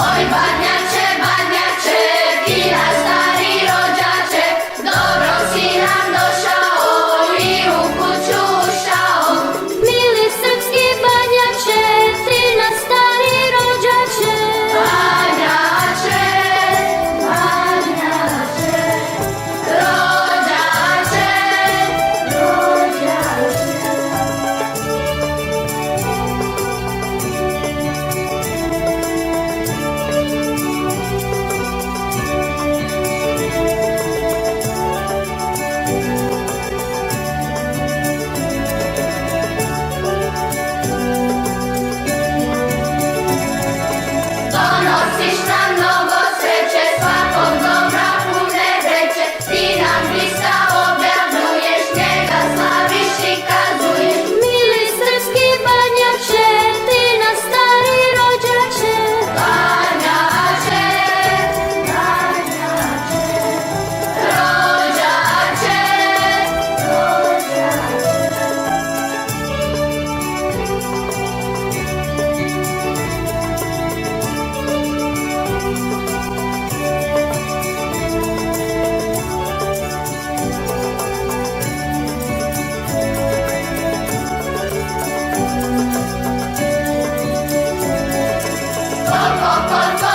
Oj, baniacze, vina stari rođače, dobro si nam došao i u kuću ušao. Mili srpski banjače, ti nas stari rođače. Banjače, rođače, donosiš nam mnogo sreće, svakog dobra pune vreće. Ti nam Hrista objavljuješ, njega slaviš i kazuješ. Mili srpski banjače, ti nas stari rođače. Banjače, rođače, koliko